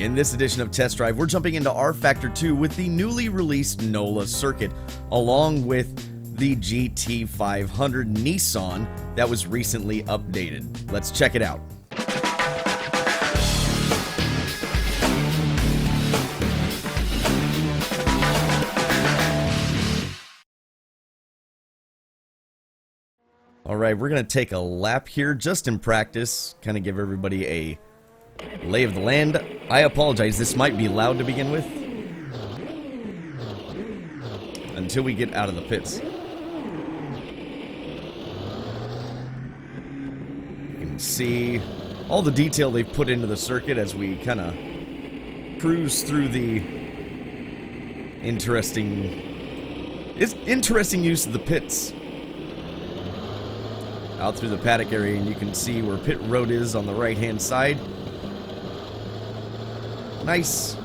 In this edition of Test Drive, we're jumping into rFactor 2 with the newly released NOLA circuit, along with the GT500 Nissan that was recently updated. Let's check it out. Alright, we're going to take a lap here just in practice, kind of give everybody a lay of the land. I apologize, this might be loud to begin with until we get out of the pits. You can see all the detail they've put into the circuit as we kind of cruise through the interesting use of the pits. Out through the paddock area, and you can see where pit road is on the right hand side. Nice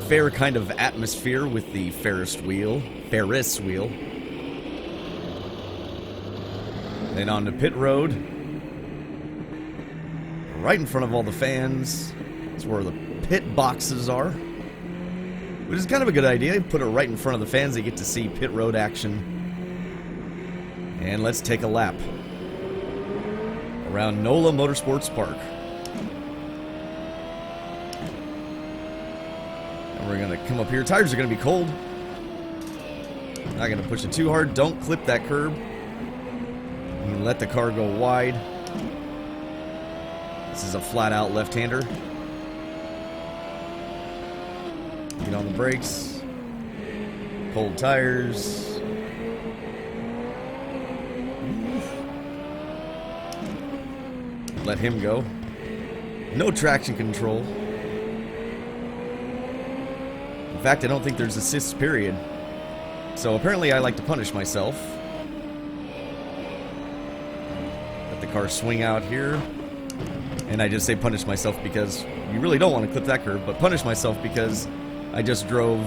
fair kind of atmosphere with the Ferris wheel. Then on to pit road. Right in front of all the fans. That's where the pit boxes are. Which is kind of a good idea. Put it right in front of the fans. They get to see pit road action. And let's take a lap around NOLA Motorsports Park. And we're going to come up here. Tires are going to be cold. Not going to push it too hard. Don't clip that curb. You let the car go wide. This is a flat-out left-hander. Get on the brakes. Cold tires. Let him go. No traction control. In fact, I don't think there's assists, period. So apparently I like to punish myself. Let the car swing out here. And I just say punish myself because you really don't want to clip that curve, but punish myself because I just drove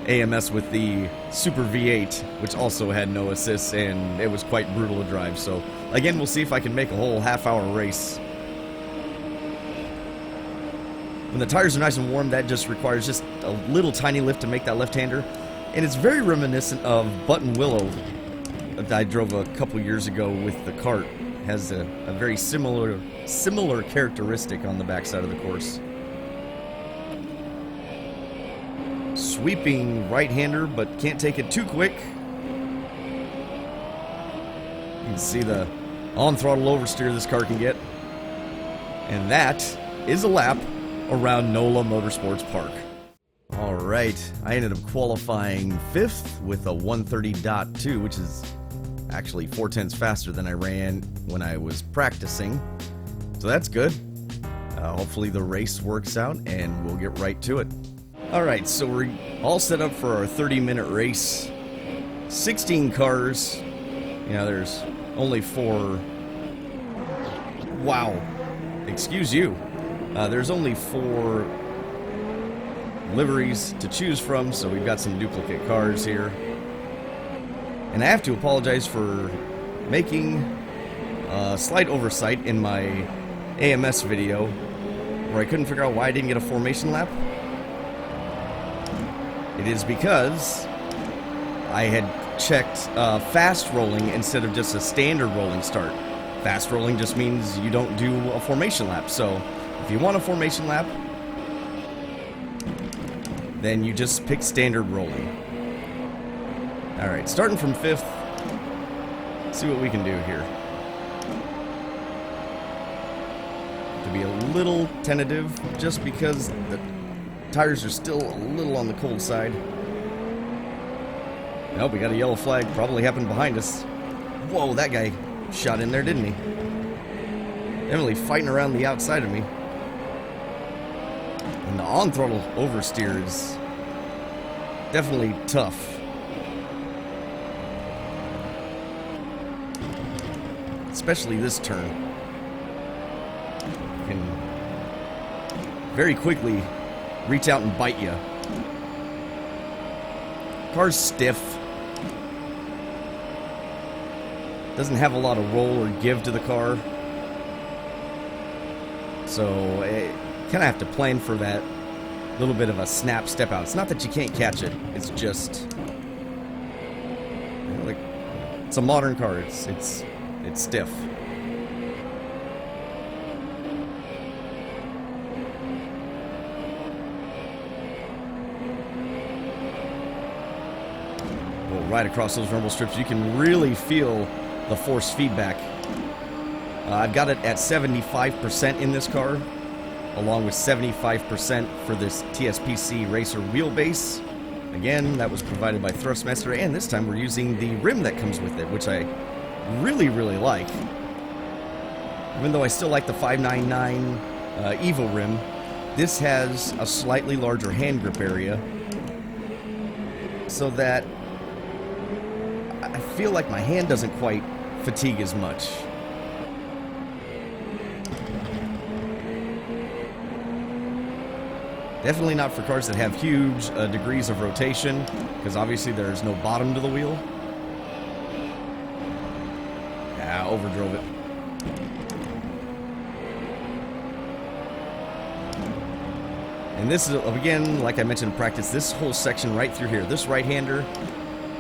AMS with the Super V8, which also had no assists, and it was quite brutal to drive. So again, we'll see if I can make a whole half-hour race. When the tires are nice and warm, that just requires just a little tiny lift to make that left-hander. And it's very reminiscent of Button Willow that I drove a couple years ago with the kart. Has a very similar characteristic on the backside of the course. Sweeping right-hander, but can't take it too quick. You can see the on-throttle oversteer this car can get. And that is a lap around NOLA Motorsports Park. Alright, I ended up qualifying 5th with a 130.2, which is actually 4/10 faster than I ran when I was practicing. So that's good. Hopefully the race works out and we'll get right to it. Alright, so we're all set up for our 30-minute race. 16 cars. You know, there's only 4... Wow. Excuse you. There's only 4 liveries to choose from, so we've got some duplicate cars here. And I have to apologize for making a slight oversight in my AMS video where I couldn't figure out why I didn't get a formation lap. It is because I had checked fast rolling instead of just a standard rolling start. Fast rolling just means you don't do a formation lap. So if you want a formation lap, then you just pick standard rolling. Alright, starting from 5th. See what we can do here. To be a little tentative, just because the tires are still a little on the cold side. Nope, we got a yellow flag. Probably happened behind us. Whoa, that guy shot in there, didn't he? Definitely fighting around the outside of me. And the on-throttle oversteer is definitely tough. Especially this turn. You can very quickly reach out and bite you. Car's stiff. Doesn't have a lot of roll or give to the car. So kind of have to plan for that little bit of a snap step out. It's not that you can't catch it. It's just, you know, like, it's a modern car. It's stiff. Well, right across those rumble strips, you can really feel the force feedback. I've got it at 75% in this car, along with 75% for this TSPC Racer wheelbase. Again, that was provided by Thrustmaster, and this time we're using the rim that comes with it, which I really, really like. Even though I still like the 599 Evo rim, this has a slightly larger hand grip area, so that I feel like my hand doesn't quite fatigue as much. Definitely not for cars that have huge degrees of rotation, because obviously there's no bottom to the wheel. Yeah, overdrove it. And this is, again, like I mentioned in practice, this whole section right through here, this right-hander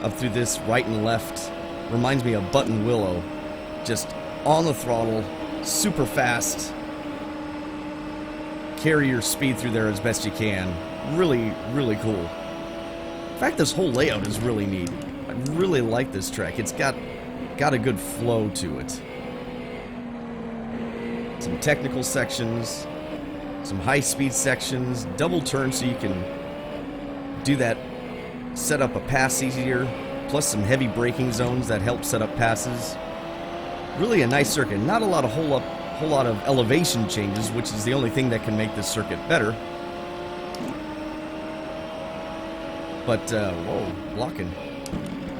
up through this right and left, reminds me of Button Willow. Just on the throttle, super fast. Carry your speed through there as best you can. Really, really cool. In fact, this whole layout is really neat. I really like this track. It's got a good flow to it. Some technical sections, some high-speed sections, double turn so you can do that, set up a pass easier, plus some heavy braking zones that help set up passes. Really a nice circuit. Not a lot of whole lot of elevation changes, which is the only thing that can make this circuit better. But, whoa, blocking.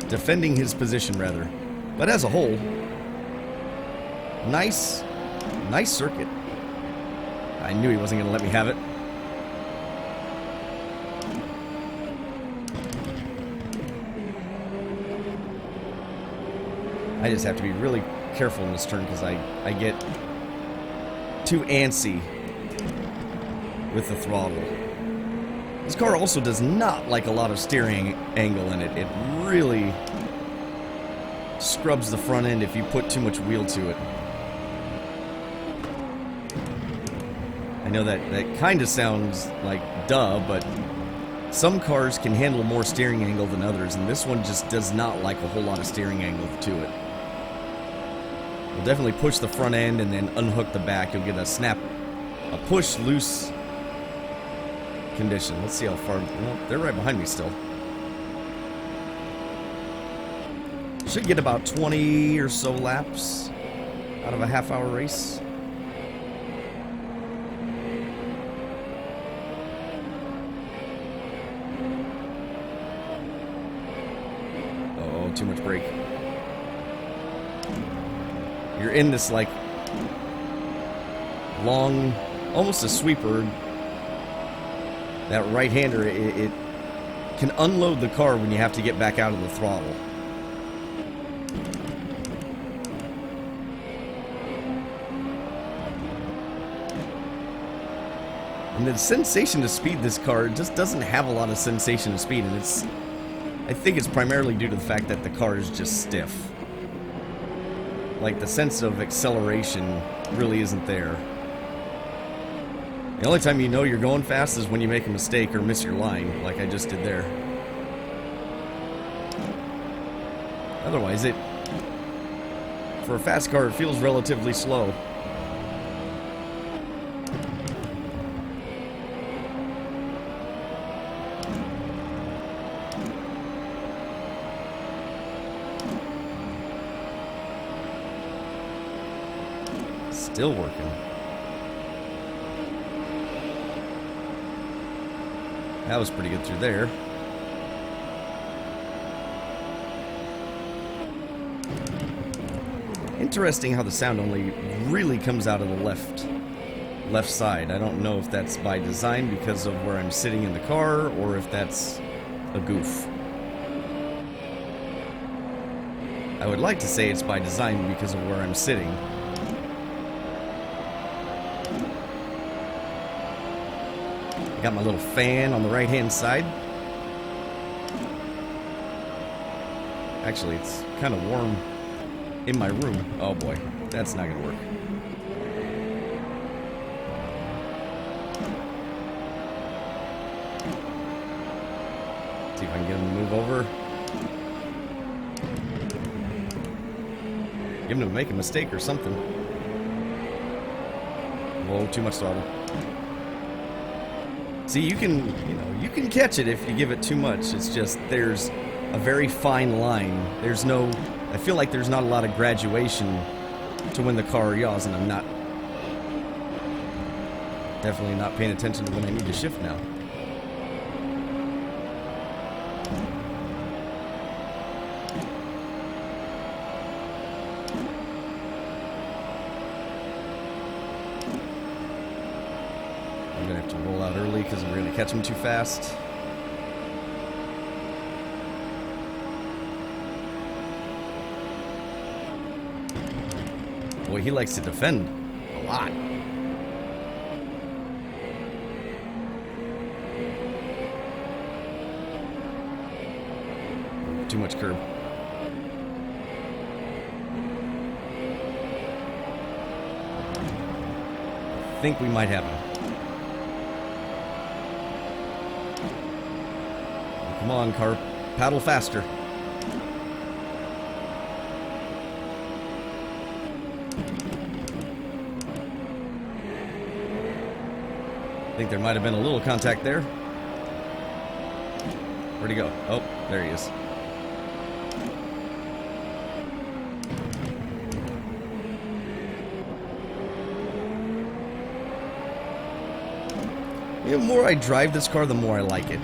Defending his position, rather. But as a whole, nice circuit. I knew he wasn't going to let me have it. I just have to be really careful in this turn because I get too antsy with the throttle. This car also does not like a lot of steering angle in it. It really scrubs the front end if you put too much wheel to it. I know that kind of sounds like duh, but some cars can handle more steering angle than others, and this one just does not like a whole lot of steering angle to it. We'll definitely push the front end and then unhook the back. You'll get a snap, a push loose condition. Let's see how far. Well, they're right behind me still. Should get about 20 or so laps out of a half-hour race. Oh, too much brake. You're in this, like, long, almost a sweeper. That right-hander, it can unload the car when you have to get back out of the throttle. And the sensation to speed this car just doesn't have a lot of sensation to speed, and I think it's primarily due to the fact that the car is just stiff. Like, the sense of acceleration really isn't there. The only time you know you're going fast is when you make a mistake or miss your line, like I just did there. Otherwise, for a fast car, it feels relatively slow. Still working. That was pretty good through there. Interesting how the sound only really comes out of the left side. I don't know if that's by design because of where I'm sitting in the car or if that's a goof. I would like to say it's by design because of where I'm sitting. I got my little fan on the right-hand side. Actually, it's kind of warm in my room. Oh boy, that's not gonna work. See if I can get him to move over. Get him to make a mistake or something. Whoa, too much throttle. See, you can catch it if you give it too much. It's just there's a very fine line. I feel like there's not a lot of graduation to when the car yaws, and I'm definitely not paying attention to when I need to shift now. I'm gonna have to roll out early because we're gonna catch him too fast. Boy, he likes to defend a lot. Too much curb. I think we might have him. Come on, car. Paddle faster. I think there might have been a little contact there. Where'd he go? Oh, there he is. The more I drive this car, the more I like it.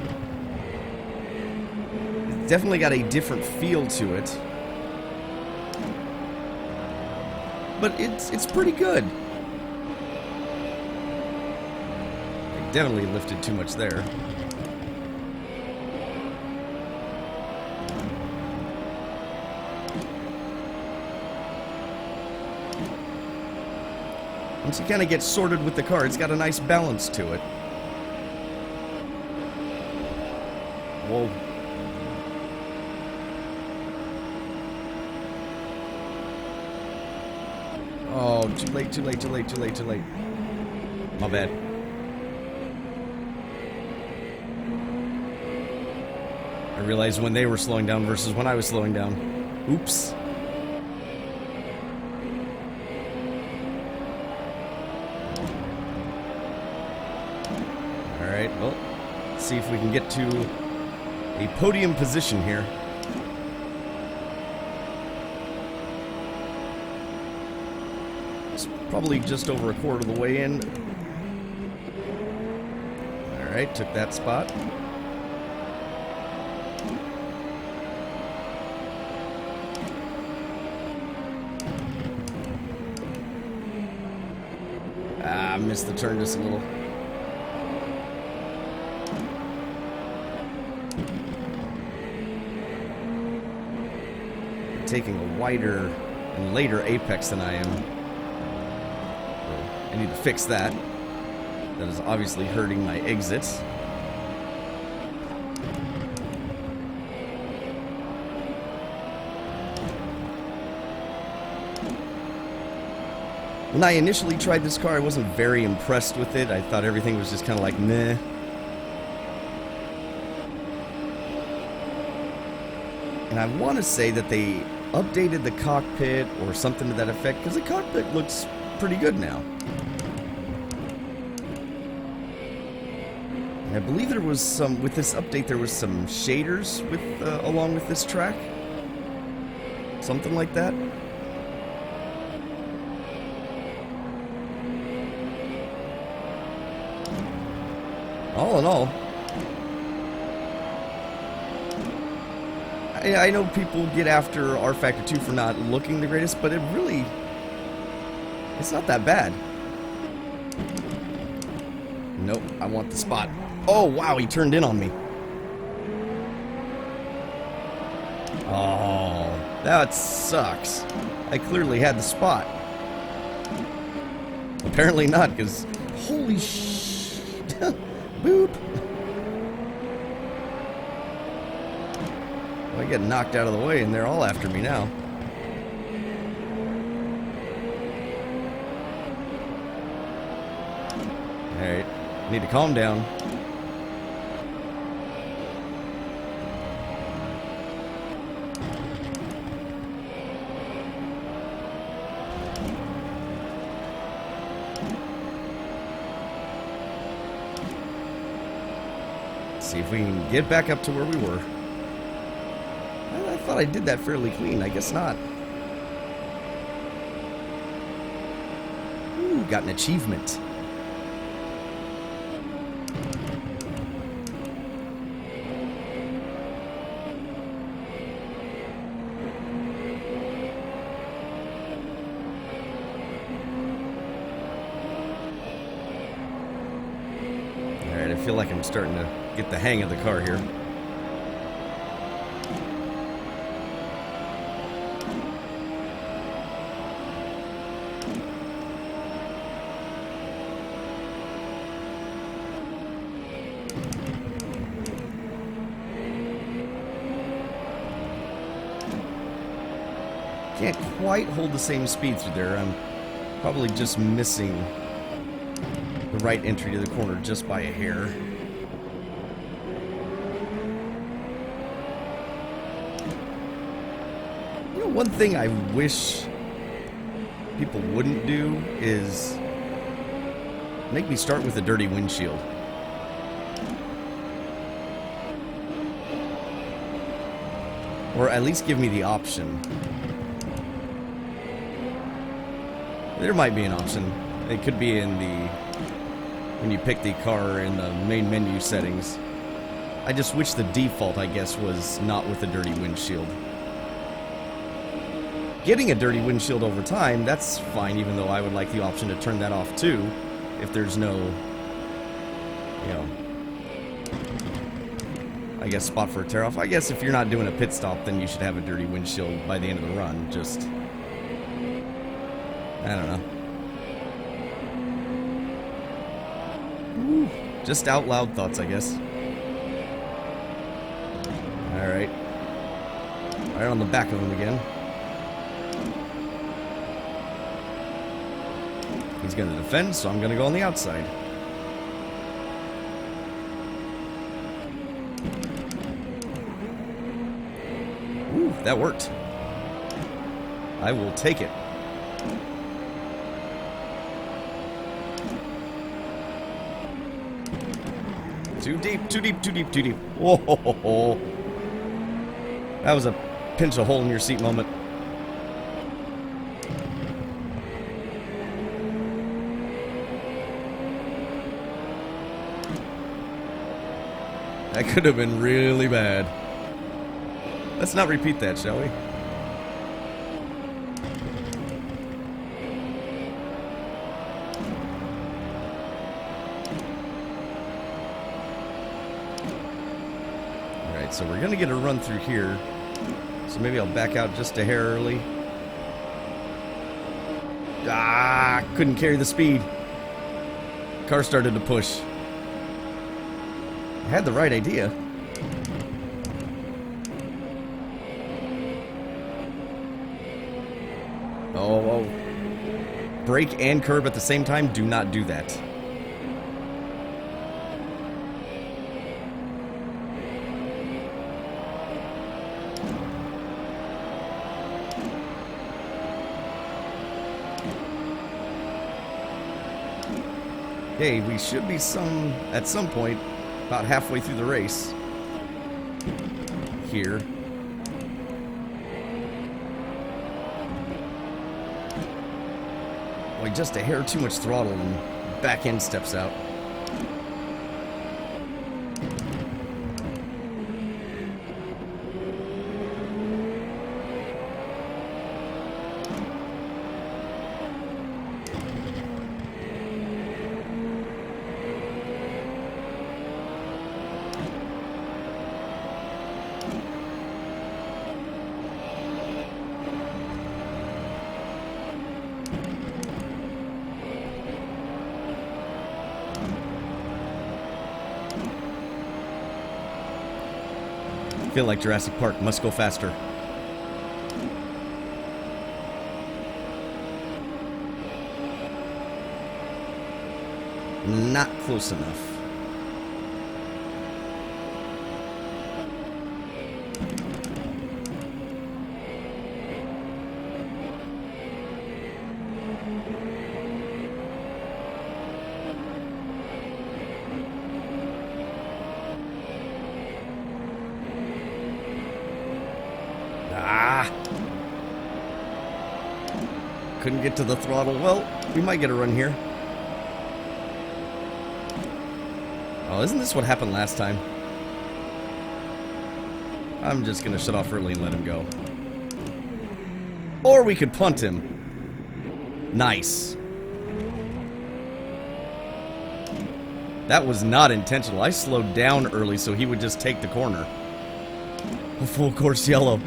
It's definitely got a different feel to it. But it's pretty good. I definitely lifted too much there. Once you kind of get sorted with the car, it's got a nice balance to it. Whoa. Oh, too late, too late, too late, too late, too late. My bad. I realized when they were slowing down versus when I was slowing down. Oops. Alright, well, let's see if we can get to a podium position here. It's probably just over a quarter of the way in. Alright, took that spot. Ah, missed the turn just a little. Taking a wider and later apex than I am. So I need to fix that. That is obviously hurting my exits. When I initially tried this car, I wasn't very impressed with it. I thought everything was just kind of like, meh. And I want to say that they updated the cockpit or something to that effect, because the cockpit looks pretty good now. And I believe there was some, with this update, there was some shaders with along with this track. Something like that. All in all, I know people get after rFactor 2 for not looking the greatest, but it's not that bad. Nope, I want the spot. Oh, wow, he turned in on me. Oh, that sucks. I clearly had the spot. Apparently not, because holy shit. Boop. Well, I get knocked out of the way and they're all after me now. Alright, need to calm down. See if we can get back up to where we were. I thought I did that fairly clean. I guess not. Ooh, got an achievement. Alright, I feel like I'm starting to get the hang of the car here. Can't quite hold the same speed through there. I'm probably just missing the right entry to the corner just by a hair. You know, one thing I wish people wouldn't do is make me start with a dirty windshield. Or at least give me the option. There might be an option. It could be in the... when you pick the car in the main menu settings. I just wish the default, I guess, was not with a dirty windshield. Getting a dirty windshield over time, that's fine, even though I would like the option to turn that off too, if there's no, you know, I guess spot for a tear off. I guess if you're not doing a pit stop, then you should have a dirty windshield by the end of the run. Just, I don't know. Woo. Just out loud thoughts, I guess. Alright. Right on the back of him again. He's going to defend, so I'm going to go on the outside. Ooh, that worked. I will take it. Too deep, too deep, too deep, too deep. Whoa. That was a pinch a hole in your seat moment. That could have been really bad. Let's not repeat that, shall we? Alright, so we're going to get a run through here. So maybe I'll back out just a hair early. Ah, couldn't carry the speed. Car started to push. I had the right idea. Oh. Brake and curb at the same time? Do not do that. Okay, we should be at some point about halfway through the race here. Boy, just a hair too much throttle and back end steps out. Feel like Jurassic Park. Must go faster. Not close enough. Couldn't get to the throttle. Well, we might get a run here. Oh, isn't this what happened last time? I'm just gonna shut off early and let him go. Or we could punt him. Nice. That was not intentional. I slowed down early so he would just take the corner. A full course yellow.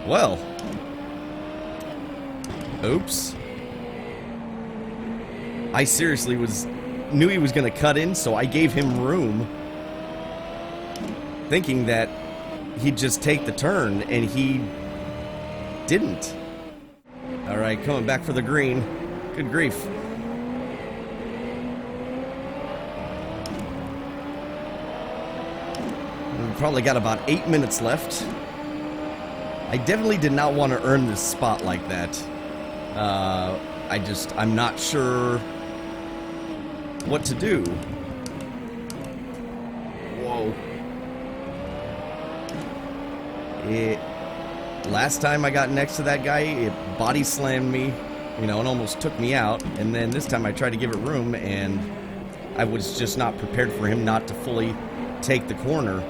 Well. Oops. I seriously knew he was going to cut in, so I gave him room, thinking that he'd just take the turn, and he didn't. Alright, coming back for the green. Good grief. We've probably got about 8 minutes left. I definitely did not want to earn this spot like that. I'm not sure what to do. Whoa. Last time I got next to that guy, it body slammed me, you know, and almost took me out. And then this time I tried to give it room, and I was just not prepared for him not to fully take the corner.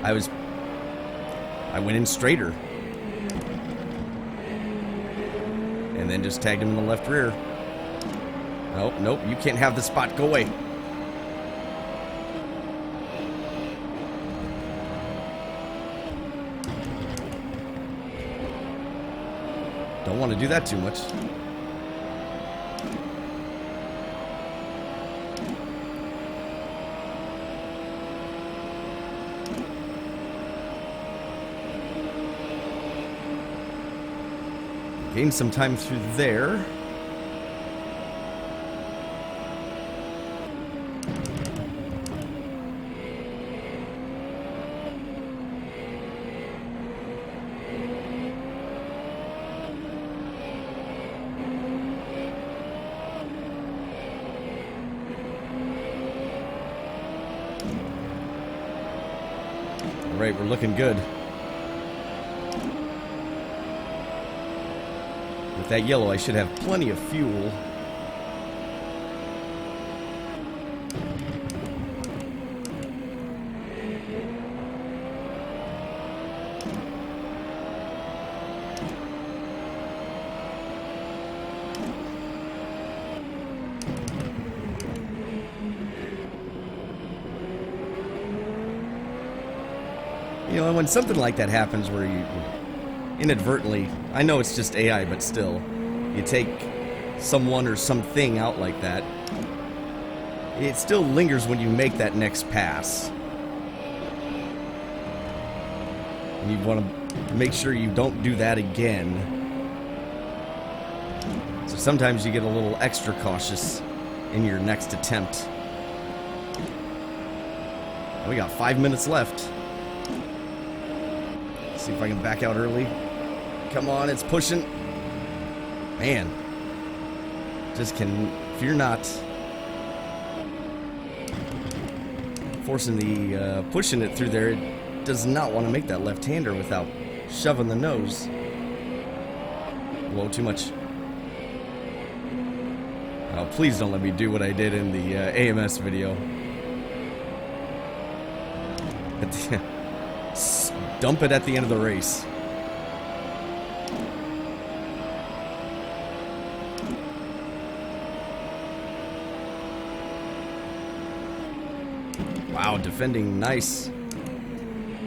I went in straighter. And then just tagged him in the left rear. Nope, nope, you can't have the spot. Go away. Don't want to do that too much. Gain some time through there. All right, we're looking good. With that yellow, I should have plenty of fuel. You know, when something like that happens where you inadvertently, I know it's just AI, but still, you take someone or something out like that, it still lingers when you make that next pass. And you want to make sure you don't do that again. So sometimes you get a little extra cautious in your next attempt. We got 5 minutes left. See if I can back out early. Come on, it's pushing. Man. Just can, if you're not forcing the, pushing it through there, it does not want to make that left-hander without shoving the nose. Whoa, too much. Oh, please don't let me do what I did in the AMS video. Dump it at the end of the race. Wow, defending nice.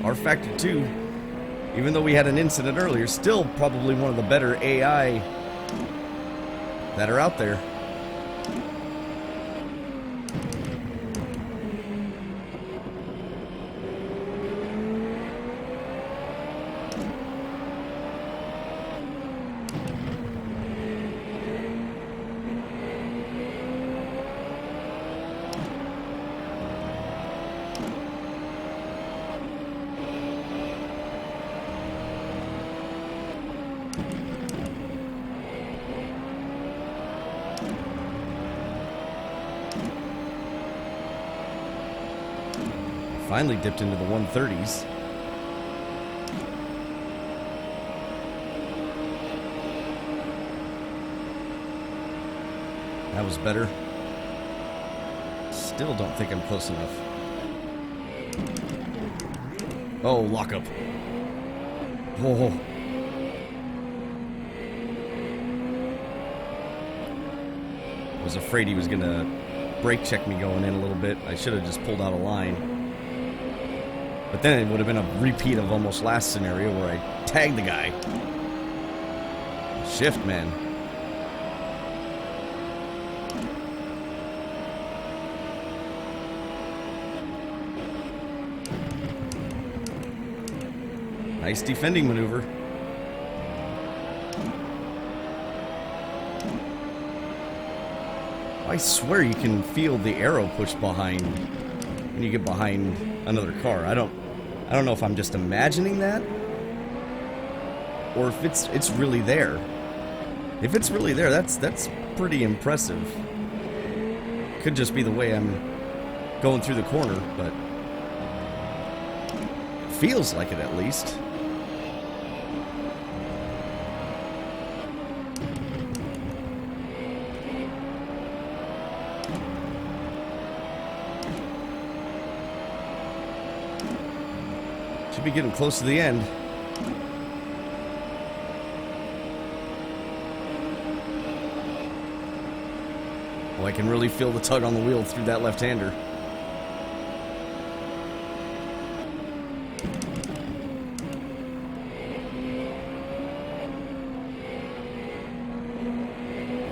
rFactor 2, even though we had an incident earlier, still probably one of the better AI that are out there. Finally dipped into the 130s. That was better. Still don't think I'm close enough. Oh, lockup. Oh. I was afraid he was gonna brake check me going in a little bit. I should have just pulled out a line. But then it would have been a repeat of almost last scenario where I tagged the guy. Shift, man. Nice defending maneuver. I swear you can feel the arrow push behind when you get behind another car. I don't know if I'm just imagining that or if it's really there. If it's really there, that's pretty impressive. Could just be the way I'm going through the corner, but it feels like it at least. Should be getting close to the end. Oh, I can really feel the tug on the wheel through that left-hander.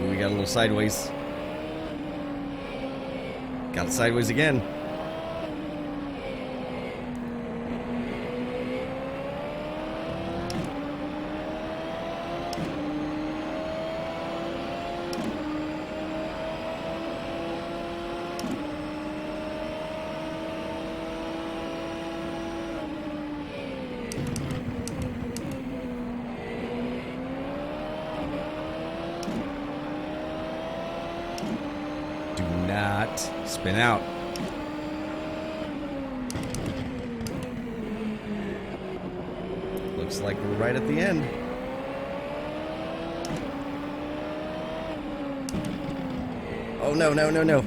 Ooh, we got a little sideways. Got it sideways again. Not spin out. Looks like we're right at the end. Oh no, no, no, no.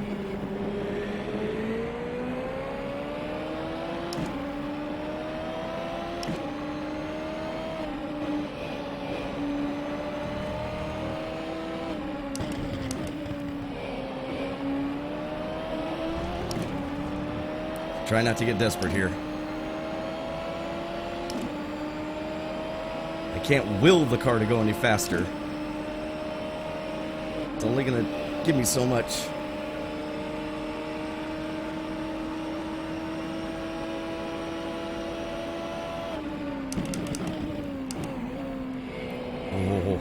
Try not to get desperate here. I can't will the car to go any faster. It's only gonna give me so much. Oh.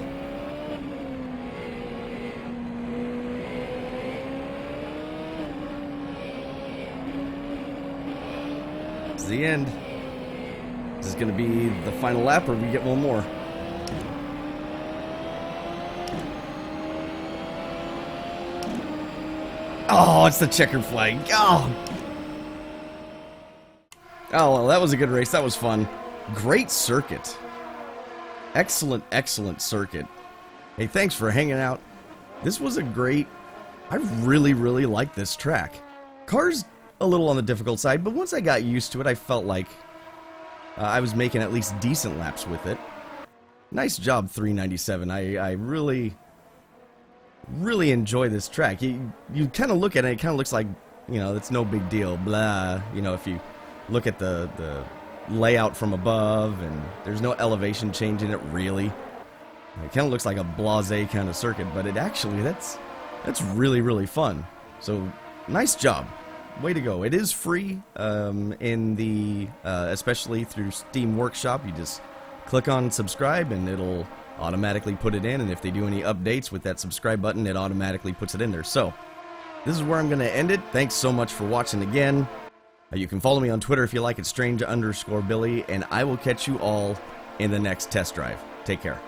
The end. This is going to be the final lap, or we get one more. Oh, it's the checkered flag. Oh, well, that was a good race. That was fun. Great circuit. Excellent, excellent circuit. Hey, thanks for hanging out. This was a great... I really, really like this track. Cars a little on the difficult side, but once I got used to it, I felt like I was making at least decent laps with it. Nice job, 397. I really, really enjoy this track. You kind of look at it, it kind of looks like you know, it's no big deal, blah. You know, if you look at the layout from above, and there's no elevation change in it, really. It kind of looks like a blasé kind of circuit, but it actually, that's really, really fun. So, nice job. Way to go. It is free in the, especially through Steam Workshop. You just click on subscribe and it'll automatically put it in, and if they do any updates with that subscribe button, it automatically puts it in there. So, this is where I'm going to end it. Thanks so much for watching again. You can follow me on Twitter if you like it, Strange_Billy, and I will catch you all in the next test drive. Take care.